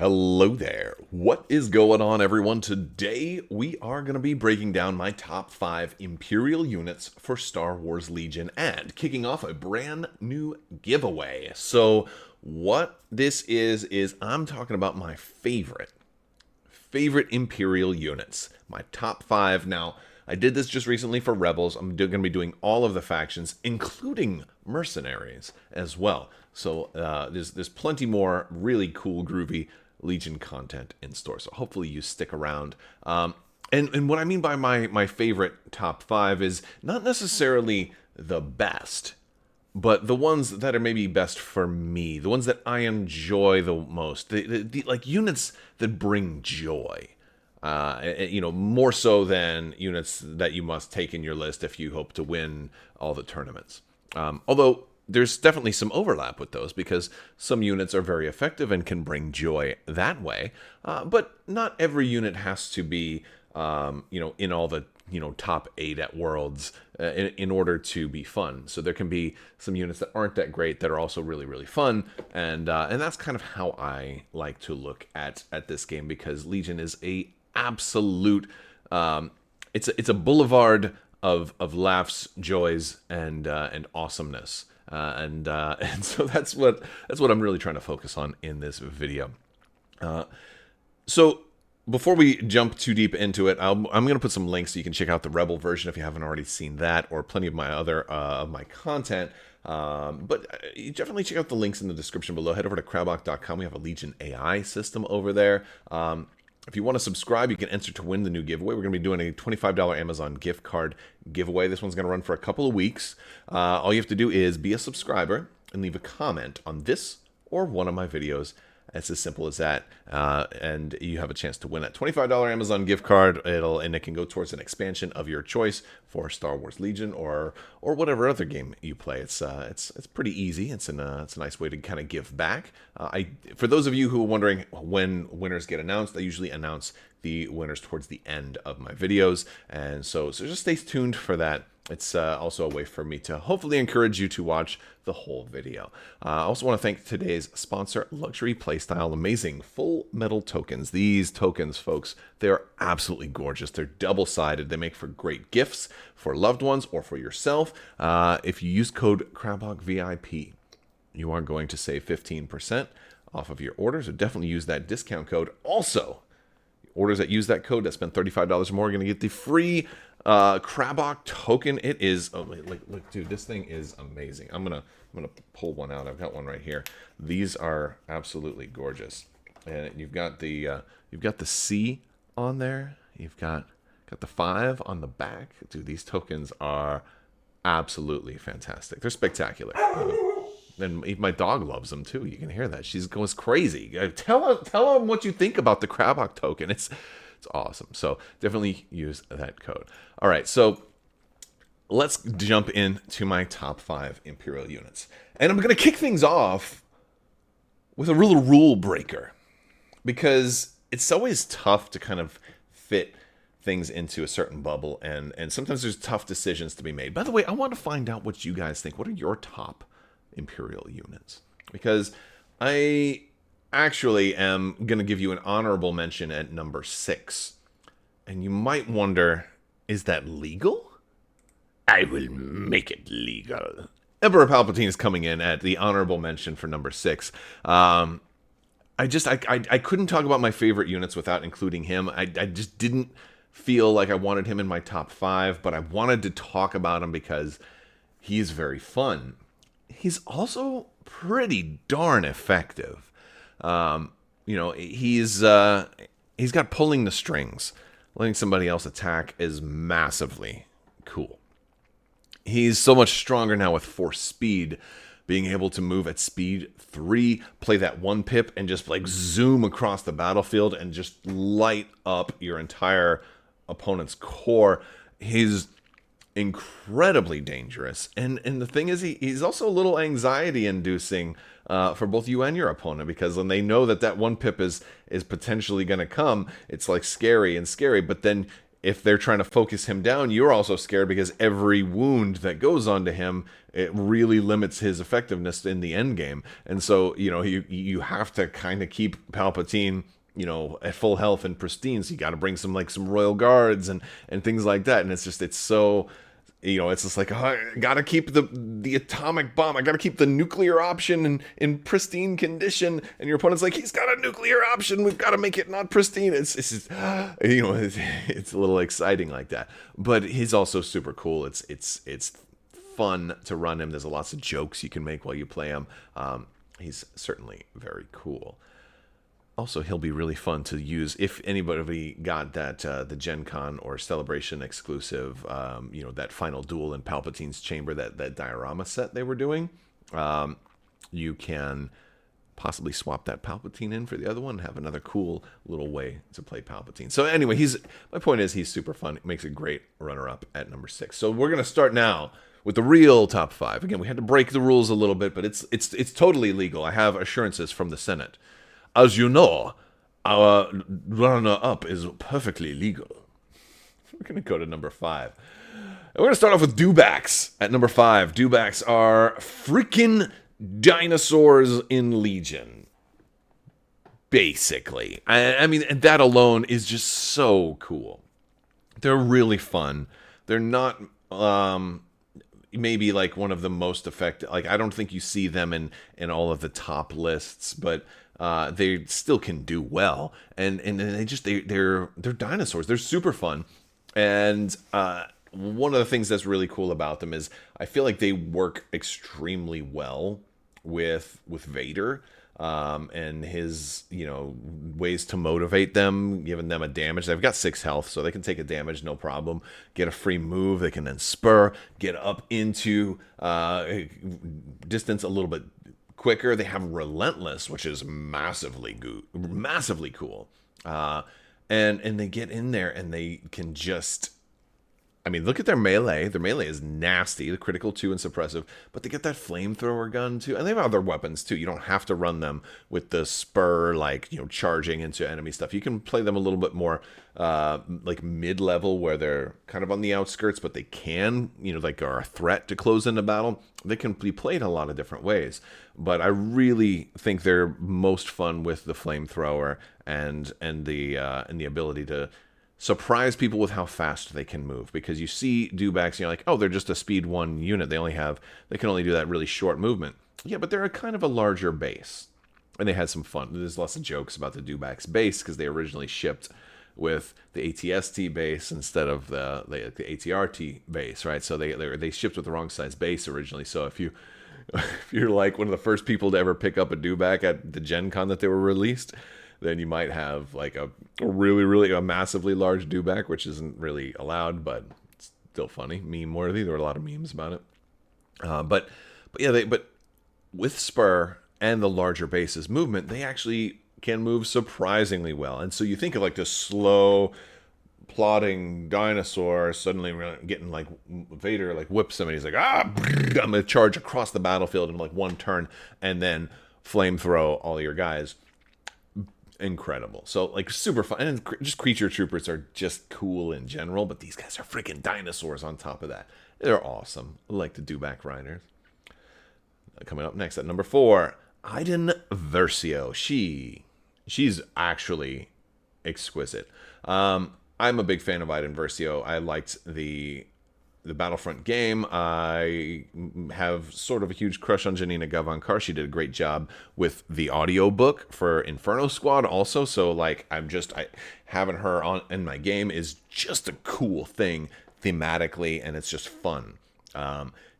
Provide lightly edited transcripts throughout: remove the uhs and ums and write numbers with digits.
Hello there. What is going on, everyone? Today we are going to be breaking down my top 5 Imperial units for Star Wars Legion and kicking off a brand new giveaway. So what this is I'm talking about my favorite Imperial units, my top 5. Now, I did this just recently for Rebels. I'm going to be doing all of the factions, including mercenaries as well. So there's plenty more really cool, groovy Legion content in store. So hopefully you stick around. And what I mean by my favorite top 5 is not necessarily the best, but the ones that are maybe best for me, the ones that I enjoy the most, the like units that bring joy. More so than units that you must take in your list if you hope to win all the tournaments. Although there's definitely some overlap with those because some units are very effective and can bring joy that way. But not every unit has to be, in all the top 8 at Worlds in order to be fun. So there can be some units that aren't that great that are also really, really fun, and that's kind of how I like to look at this game, because Legion is a absolute it's a boulevard of laughs, joys, and awesomeness, and so that's what I'm really trying to focus on in this video. So before we jump too deep into it, I'm going to put some links so you can check out the Rebel version if you haven't already seen that, or plenty of my other of my content. But you definitely check out the links in the description below. Head over to Crabbok.com. We have a Legion AI system over there. If you want to subscribe, you can enter to win the new giveaway. We're going to be doing a $25 Amazon gift card giveaway. This one's going to run for a couple of weeks. All you have to do is be a subscriber and leave a comment on this or one of my videos. It's as simple as that, and you have a chance to win that $25 Amazon gift card. It can go towards an expansion of your choice for Star Wars Legion or whatever other game you play. It's pretty easy. It's a nice way to kind of give back. For those of you who are wondering when winners get announced, I usually announce the winners towards the end of my videos, and so just stay tuned for that. It's also a way for me to hopefully encourage you to watch the whole video. I also want to thank today's sponsor, Luxury Playstyle. Amazing full metal tokens. These tokens, folks, they're absolutely gorgeous. They're double-sided. They make for great gifts for loved ones or for yourself. If you use code CrabbokVIP, you are going to save 15% off of your order. So definitely use that discount code. Also, orders that use that code that spend $35 or more are going to get the free Crabbok token. It is look, dude, this thing is amazing. I'm gonna pull one out. I've got one right here. These are absolutely gorgeous, and you've got the C on there. You've got the 5 on the back. Dude, these tokens are absolutely fantastic. They're spectacular. And my dog loves them too. You can hear that. She goes crazy. Tell them what you think about the Crabbok token. It's awesome. So definitely use that code. All right, so let's jump into my top 5 Imperial units. And I'm going to kick things off with a real rule breaker, because it's always tough to kind of fit things into a certain bubble, and sometimes there's tough decisions to be made. By the way, I want to find out what you guys think. What are your top Imperial units? Because I actually am going to give you an honorable mention at number 6. And you might wonder, is that legal? I will make it legal. Emperor Palpatine is coming in at the honorable mention for number 6. I couldn't talk about my favorite units without including him. I just didn't feel like I wanted him in my top 5, but I wanted to talk about him because he is very fun. He's also pretty darn effective. He's got pulling the strings. Letting somebody else attack is massively cool. He's so much stronger now with force speed, being able to move at speed 3, play that 1 pip, and just like zoom across the battlefield and just light up your entire opponent's core. He's incredibly dangerous, and the thing is, he's also a little anxiety inducing for both you and your opponent, because when they know that 1 pip is potentially going to come, it's like scary, but then if they're trying to focus him down, you're also scared because every wound that goes onto him, it really limits his effectiveness in the end game. And so, you have to kind of keep Palpatine, at full health and pristine. So you got to bring some royal guards and things like that. And it's so, it's just like, oh, I gotta keep the atomic bomb. I gotta keep the nuclear option in pristine condition. And your opponent's like, he's got a nuclear option. We've got to make it not pristine. It's just, it's a little exciting like that. But he's also super cool. It's fun to run him. There's lots of jokes you can make while you play him. He's certainly very cool. Also, he'll be really fun to use if anybody got that the Gen Con or Celebration exclusive, that final duel in Palpatine's chamber, that diorama set they were doing. You can possibly swap that Palpatine in for the other one and have another cool little way to play Palpatine. So anyway, my point is he's super fun. It makes a great runner-up at number 6. So we're going to start now with the real top 5. Again, we had to break the rules a little bit, but it's totally legal. I have assurances from the Senate. As you know, our runner-up is perfectly legal. We're going to go to number 5. And we're going to start off with dewbacks at number 5. Dewbacks are freaking dinosaurs in Legion. Basically. I mean, and that alone is just so cool. They're really fun. They're not maybe like one of the most effective. Like, I don't think you see them in all of the top lists, but they still can do well, and they're dinosaurs. They're super fun, and one of the things that's really cool about them is I feel like they work extremely well with Vader, and his ways to motivate them, giving them a damage. They've got 6 health, so they can take a damage no problem. Get a free move. They can then spur, get up into distance a little bit quicker. They have Relentless, which is massively cool. And they get in there and they can just, I mean, look at their melee. Their melee is nasty, the critical 2 and suppressive, but they get that flamethrower gun too. And they have other weapons too. You don't have to run them with the spur, charging into enemy stuff. You can play them a little bit more mid-level, where they're kind of on the outskirts, but they can, are a threat to close into battle. They can be played a lot of different ways. But I really think they're most fun with the flamethrower and the ability to surprise people with how fast they can move, because you see dewbacks, you're like, oh, they're just a speed 1 unit. They can only do that really short movement. Yeah, but they're a kind of a larger base. And they had some fun. There's lots of jokes about the dewbacks base, because they originally shipped with the ATST base instead of the ATRT base, right? So they shipped with the wrong size base originally. So if you're like one of the first people to ever pick up a dewback at the Gen Con that they were released, then you might have like a really, really a massively large dewback, which isn't really allowed, but it's still funny, meme worthy. There were a lot of memes about it. But with Spur and the larger base's movement, they actually can move surprisingly well. And so you think of like this slow, plodding dinosaur suddenly getting like Vader whips him and he's like, I'm gonna charge across the battlefield in like 1 turn and then flamethrow all your guys. Incredible. So super fun. And just creature troopers are just cool in general, but these guys are freaking dinosaurs on top of that. They're awesome. I like the dewback riders. Coming up next at number 4, Iden Versio. She's actually exquisite. I'm a big fan of Iden Versio. I liked the Battlefront game. I have sort of a huge crush on Janina Gavankar. She did a great job with the audiobook for Inferno Squad also. So having her on in my game is just a cool thing thematically, and it's just fun.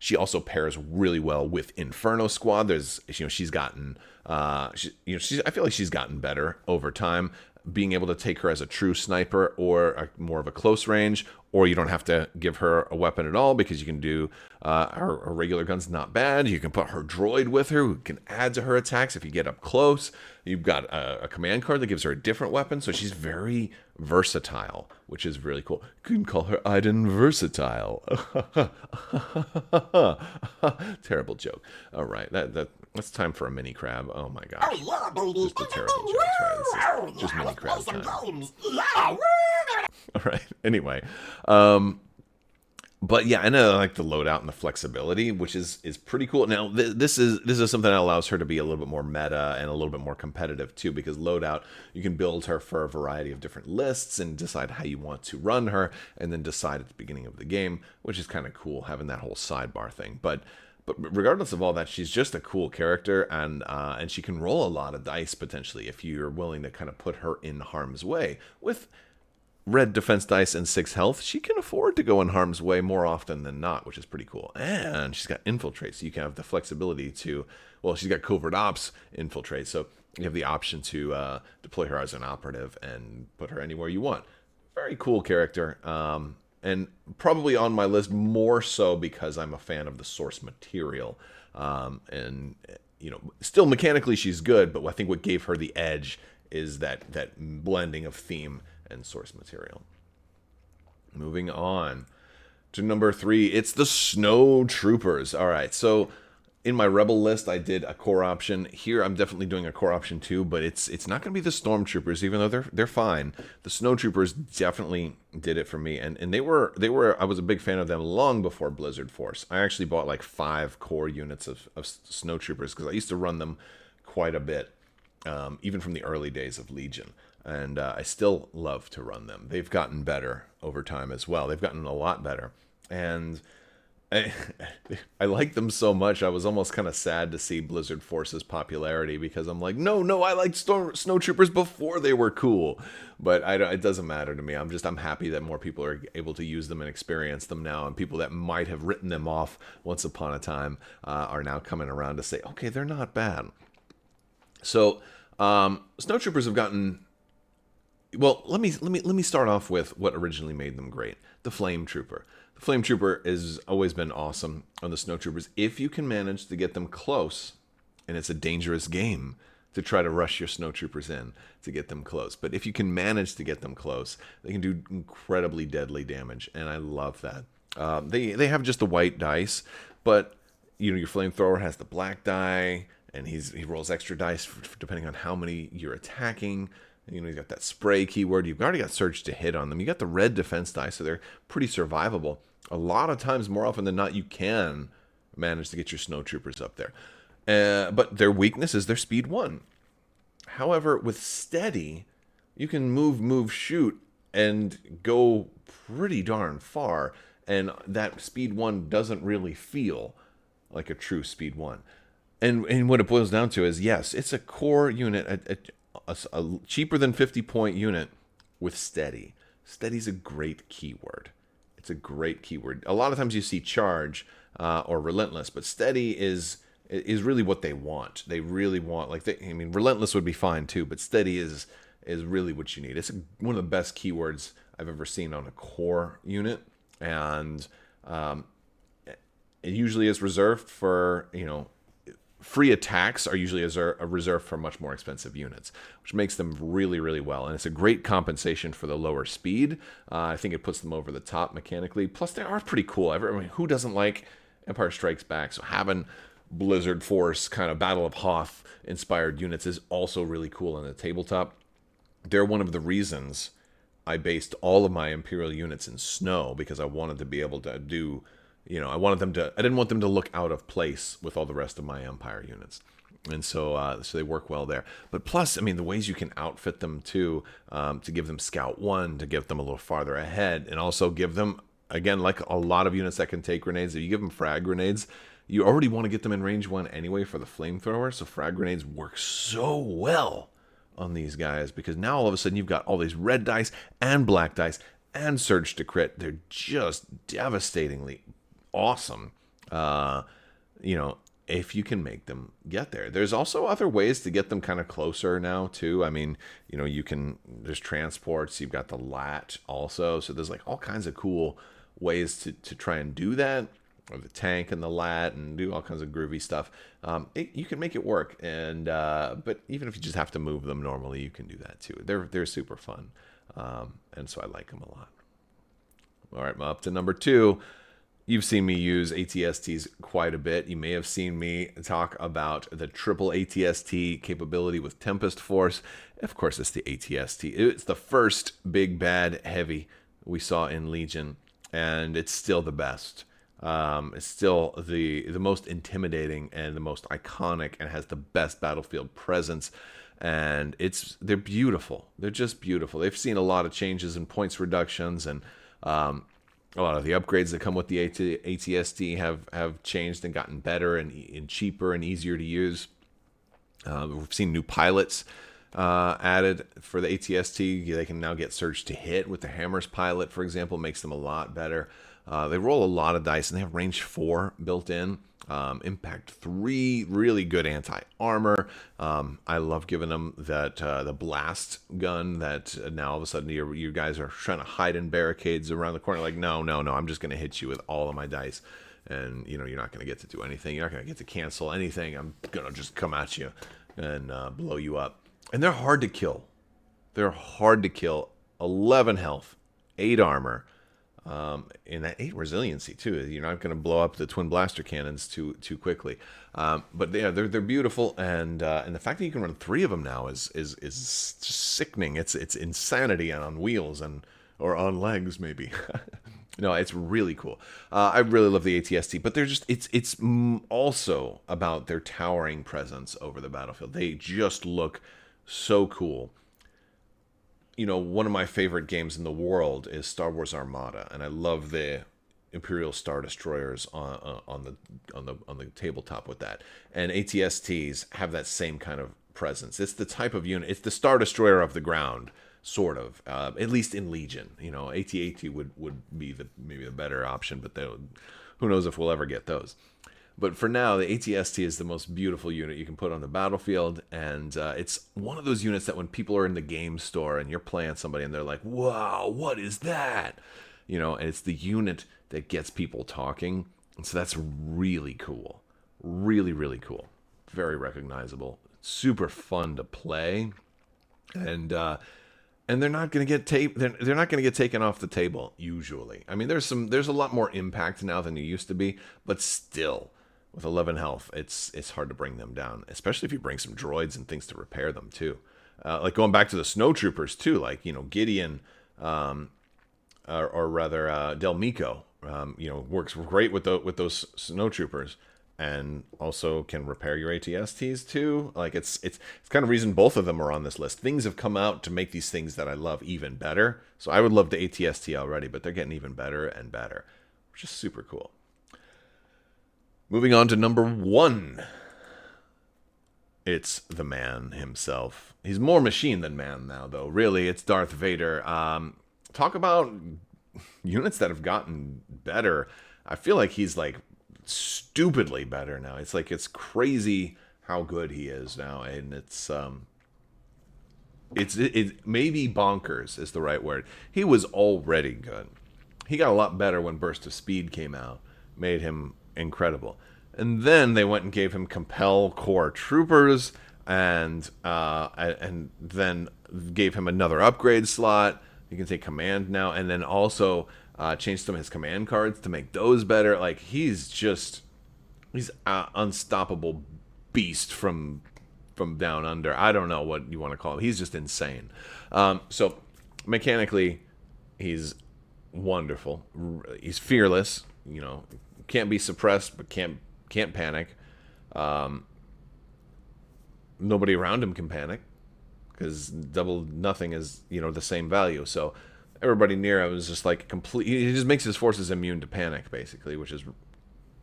She also pairs really well with Inferno Squad. She's gotten I feel like she's gotten better over time, being able to take her as a true sniper or more of a close range, or you don't have to give her a weapon at all, because you can do her regular gun's not bad. You can put her droid with her, who can add to her attacks if you get up close. You've got a command card that gives her a different weapon, so she's very versatile, which is really cool. You can call her Iden Versatile. Terrible joke. All right, that's time for a mini crab. Oh my gosh. Oh yeah, baby. Just a terrible jokes, right? This is just mini crab time. All right. Anyway, um, but yeah, and I like the loadout and the flexibility, which is pretty cool. Now, this is something that allows her to be a little bit more meta and a little bit more competitive too, because loadout, you can build her for a variety of different lists and decide how you want to run her, and then decide at the beginning of the game, which is kind of cool having that whole sidebar thing. But regardless of all that, she's just a cool character, and she can roll a lot of dice potentially if you're willing to kind of put her in harm's way with red defense dice and 6 health. She can afford to go in harm's way more often than not, which is pretty cool. And she's got infiltrate, so you can have the flexibility to, well, she's got covert ops infiltrate, so you have the option to deploy her as an operative and put her anywhere you want. Very cool character, and probably on my list more so because I'm a fan of the source material. And still mechanically she's good, but I think what gave her the edge is that blending of theme and source material. Moving on to number 3, it's the Snow Troopers. All right, so in my Rebel list, I did a core option. Here, I'm definitely doing a core option too, but it's not going to be the Stormtroopers, even though they're fine. The Snow Troopers definitely did it for me, and they were I was a big fan of them long before Blizzard Force. I actually bought like 5 core units of Snow Troopers because I used to run them quite a bit, even from the early days of Legion. And I still love to run them. They've gotten better over time as well. They've gotten a lot better. And I, I like them so much, I was almost kind of sad to see Blizzard Force's popularity, because I'm like, no, I liked Snow Troopers before they were cool. But it doesn't matter to me. I'm happy that more people are able to use them and experience them now. And people that might have written them off once upon a time are now coming around to say, okay, they're not bad. So Snow Troopers have gotten... Well, let me start off with what originally made them great. The Flame Trooper. The Flame Trooper has always been awesome on the Snow Troopers if you can manage to get them close, and it's a dangerous game to try to rush your Snow Troopers in to get them close. But if you can manage to get them close, they can do incredibly deadly damage, and I love that. They have just the white dice, but your flamethrower has the black die, and he rolls extra dice depending on how many you're attacking. You got that spray keyword. You've already got surge to hit on them. You got the red defense die, so they're pretty survivable. A lot of times, more often than not, you can manage to get your Snow Troopers up there. But their weakness is their speed 1. However, with steady, you can move, shoot, and go pretty darn far. And that speed 1 doesn't really feel like a true speed 1. And what it boils down to is, yes, it's a core unit, a cheaper than 50-point unit with steady. Steady's a great keyword. It's a great keyword. A lot of times you see charge or relentless, but steady is really what they want. They really want, relentless would be fine too, but steady is really what you need. It's one of the best keywords I've ever seen on a core unit, and it usually is reserved for, free attacks are usually reserved for much more expensive units, which makes them really, really well. And it's a great compensation for the lower speed. I think it puts them over the top mechanically. Plus, they are pretty cool. Who doesn't like Empire Strikes Back? So having Blizzard Force kind of Battle of Hoth inspired units is also really cool on the tabletop. They're one of the reasons I based all of my Imperial units in snow, because I wanted to be able to do... I didn't want them to look out of place with all the rest of my Empire units. And so they work well there. But plus, the ways you can outfit them too, to give them Scout 1, to give them a little farther ahead, and also give them, again, like a lot of units that can take grenades, if you give them frag grenades, you already want to get them in range 1 anyway for the flamethrower, so frag grenades work so well on these guys, because now all of a sudden you've got all these red dice and black dice and surge to crit. They're just devastatingly awesome, if you can make them get there. There's also other ways to get them kind of closer now too. There's transports, you've got the lat also, so there's like all kinds of cool ways to try and do that, or the tank and the lat, and do all kinds of groovy stuff. You can make it work, and but even if you just have to move them normally, you can do that too. They're super fun, and so I like them a lot. All right, up to number 2. You've seen me use ATSTs quite a bit. You may have seen me talk about the triple ATST capability with Tempest Force. Of course, it's the ATST. It's the first big bad heavy we saw in Legion, and it's still the best. It's still the most intimidating and the most iconic, and has the best battlefield presence. And they're beautiful. They're just beautiful. They've seen a lot of changes in points reductions, and a lot of the upgrades that come with the ATST have changed and gotten better and cheaper and easier to use. We've seen new pilots added for the ATST. They can now get surge to hit with the Hammers pilot, for example, makes them a lot better. They roll a lot of dice, and they have range 4 built in. Impact 3, really good anti-armor. I love giving them that the blast gun that now all of a sudden you guys are trying to hide in barricades around the corner. Like, no, I'm just going to hit you with all of my dice. And, you're not going to get to do anything. You're not going to get to cancel anything. I'm going to just come at you and blow you up. And they're hard to kill. 11 health, 8 armor. In that 8 resiliency too. You're not going to blow up the twin blaster cannons too quickly. But yeah, they're beautiful, and the fact that you can run 3 of them now is just sickening. It's insanity, and on wheels or on legs maybe. No, it's really cool. I really love the ATST, but they're just it's also about their towering presence over the battlefield. They just look so cool. One of my favorite games in the world is Star Wars Armada, and I love the Imperial Star Destroyers on the tabletop with that. And ATSTs have that same kind of presence. It's the type of unit. It's the Star Destroyer of the ground, sort of. At least in Legion, AT-AT would be maybe the better option, but who knows if we'll ever get those. But for now, the ATST is the most beautiful unit you can put on the battlefield, and it's one of those units that when people are in the game store and you're playing somebody and they're like, wow, what is that? And it's the unit that gets people talking, and so that's really cool. Really, really cool. Very recognizable. Super fun to play, and they're not going to get they're not going to get taken off the table usually. I mean, there's a lot more impact now than there used to be, but still. With 11 health, it's hard to bring them down, especially if you bring some droids and things to repair them too. Like going back to the snowtroopers too, like Gideon, or rather Del Mico, works great with those snowtroopers, and also can repair your ATSTs too. Like it's kind of reason both of them are on this list. Things have come out to make these things that I love even better. So I would love the ATST already, but they're getting even better and better, which is super cool. Moving on to number 1. It's the man himself. He's more machine than man now, though. Really, it's Darth Vader. Talk about units that have gotten better. I feel like he's like stupidly better now. It's crazy how good he is now, and it's maybe bonkers is the right word. He was already good. He got a lot better when Burst of Speed came out, made him incredible. And then they went and gave him Compel Core Troopers, and then gave him another upgrade slot. He can take command now, and then also changed some of his command cards to make those better. Like he's an unstoppable beast from down under. I don't know what you want to call him. He's just insane. So mechanically, he's wonderful. He's fearless. Can't be suppressed, but can't panic. Nobody around him can panic because double nothing is the same value. So everybody near him is just like complete. He just makes his forces immune to panic, basically, which is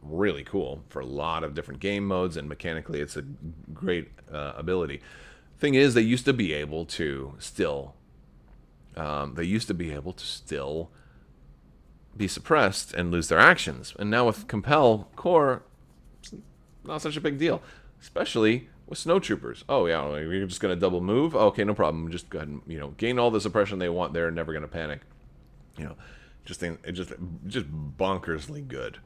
really cool for a lot of different game modes, and mechanically, it's a great ability. Thing is, they used to be able to still. Be suppressed and lose their actions. And now with Compel Core, it's not such a big deal. Especially with snowtroopers. Oh yeah, you're just gonna double move? Okay, no problem. Just go ahead and gain all the suppression they want. They're never gonna panic. Just bonkersly good.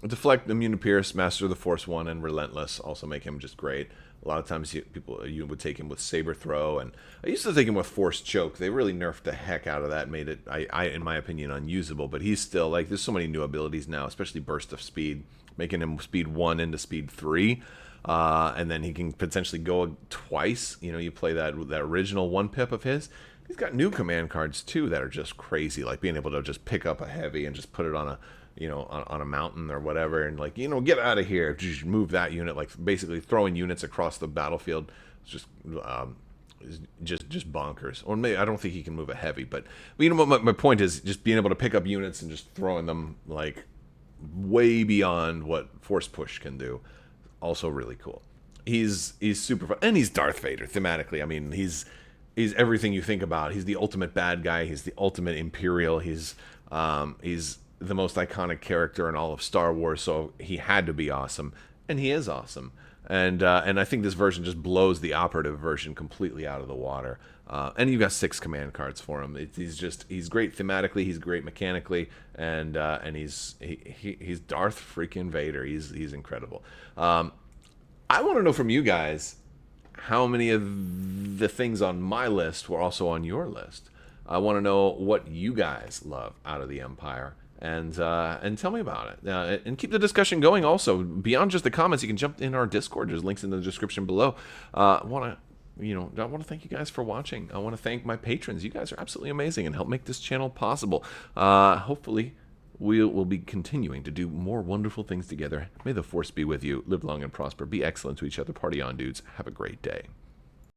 Deflect, Immune to Pierce, Master of the Force 1, and Relentless also make him just great. A lot of times you would take him with saber throw, and I used to take him with force choke. They really nerfed the heck out of that, made it, in my opinion, unusable. But he's still like, there's so many new abilities now, especially burst of speed, making him speed 1 into speed 3. And then he can potentially go twice. You play that original 1-pip of his. He's got new command cards too that are just crazy, like being able to just pick up a heavy and just put it on a on a mountain or whatever, and like, get out of here, just move that unit, like basically throwing units across the battlefield. It's just bonkers. Or maybe I don't think he can move a heavy, but what my point is, just being able to pick up units and just throwing them like way beyond what force push can do. Also really cool. He's super fun, and he's Darth Vader thematically. I mean, he's everything you think about. He's the ultimate bad guy. He's the ultimate Imperial. He's the most iconic character in all of Star Wars, so he had to be awesome, and he is awesome. And I think this version just blows the operative version completely out of the water. And you've got 6 command cards for him. He's great thematically. He's great mechanically, and he's Darth freaking Vader. He's incredible. I want to know from you guys how many of the things on my list were also on your list. I want to know what you guys love out of the Empire, and tell me about it. And keep the discussion going. Also, beyond just the comments, you can jump in our Discord. There's links in the description below. I want to thank you guys for watching. I want to thank my patrons. You guys are absolutely amazing and help make this channel possible. Hopefully, we'll be continuing to do more wonderful things together. May the Force be with you. Live long and prosper. Be excellent to each other. Party on, dudes. Have a great day.